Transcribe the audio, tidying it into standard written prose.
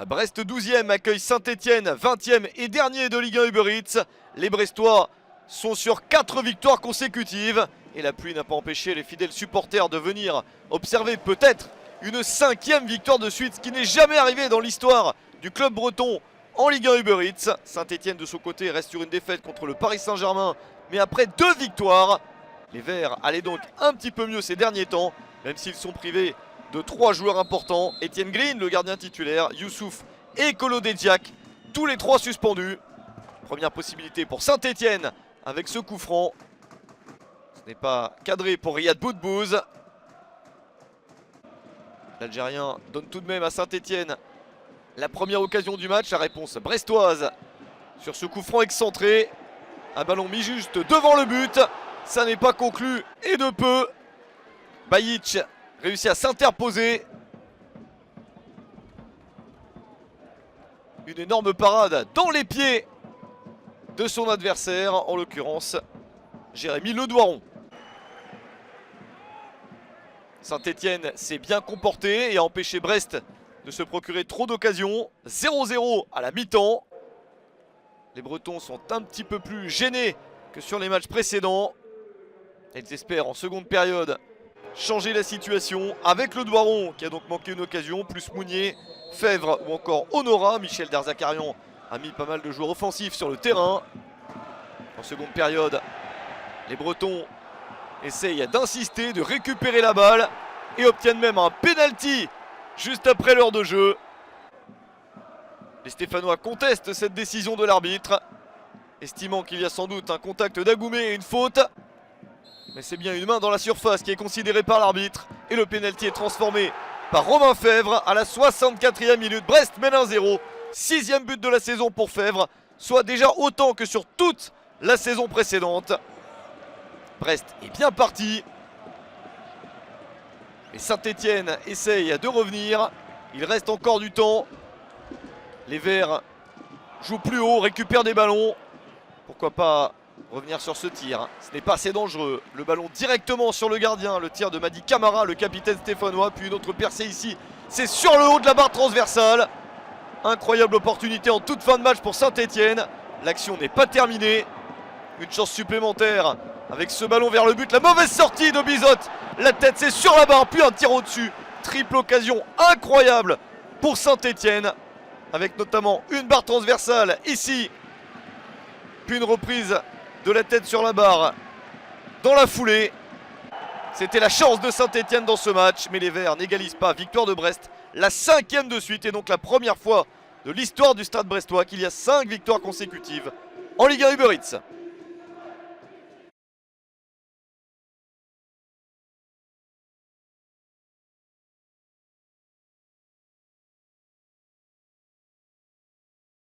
Brest 12e accueille Saint-Etienne, 20e et dernier de Ligue 1 Uber Eats. Les Brestois sont sur 4 victoires consécutives. Et la pluie n'a pas empêché les fidèles supporters de venir observer peut-être une 5e victoire de suite, ce qui n'est jamais arrivé dans l'histoire du club breton en Ligue 1 Uber Eats. Saint-Etienne de son côté reste sur une défaite contre le Paris Saint-Germain, mais après 2 victoires. Les Verts allaient donc un petit peu mieux ces derniers temps, même s'ils sont privés de 3 joueurs importants. Etienne Green, le gardien titulaire, Youssouf et Kolo Dediak, tous les 3 suspendus. Première possibilité pour Saint-Etienne avec ce coup franc. Ce n'est pas cadré pour Riyad Boudbouz. L'Algérien donne tout de même à Saint-Etienne la première occasion du match. La réponse brestoise sur ce coup franc excentré. Un ballon mis juste devant le but. Ça n'est pas conclu et de peu. Bajic réussit à s'interposer. Une énorme parade dans les pieds de son adversaire, en l'occurrence Jérémy Ledouaron. Saint-Etienne s'est bien comporté et a empêché Brest de se procurer trop d'occasions. 0-0 à la mi-temps. Les Bretons sont un petit peu plus gênés que sur les matchs précédents. Ils espèrent en seconde période changer la situation avec Ledouaron qui a donc manqué une occasion, plus Mounier, Fèvre ou encore Honora. Michel Derzakarian a mis pas mal de joueurs offensifs sur le terrain. En seconde période, les Bretons essayent d'insister, de récupérer la balle et obtiennent même un penalty juste après l'heure de jeu. Les Stéphanois contestent cette décision de l'arbitre, estimant qu'il y a sans doute un contact d'Agoumé et une faute. Mais c'est bien une main dans la surface qui est considérée par l'arbitre. Et le pénalty est transformé par Romain Fèvre à la 64e minute. Brest mène 1-0. 6e but de la saison pour Fèvre, soit déjà autant que sur toute la saison précédente. Brest est bien parti. Et Saint-Etienne essaye de revenir. Il reste encore du temps. Les Verts jouent plus haut, récupèrent des ballons. Pourquoi pas revenir sur ce tir. Ce n'est pas assez dangereux. Le ballon directement sur le gardien. Le tir de Madi Camara, le capitaine stéphanois. Puis une autre percée ici. C'est sur le haut de la barre transversale. Incroyable opportunité en toute fin de match pour Saint-Etienne. L'action n'est pas terminée. Une chance supplémentaire avec ce ballon vers le but. La mauvaise sortie de Bizot. La tête, c'est sur la barre. Puis un tir au-dessus. Triple occasion incroyable pour Saint-Etienne. Avec notamment une barre transversale ici. Puis une reprise de la tête sur la barre dans la foulée. C'était la chance de Saint-Etienne dans ce match. Mais les Verts n'égalisent pas. Victoire de Brest. La 5e de suite. Et donc la première fois de l'histoire du Stade brestois qu'il y a 5 victoires consécutives en Ligue 1 Uber Eats.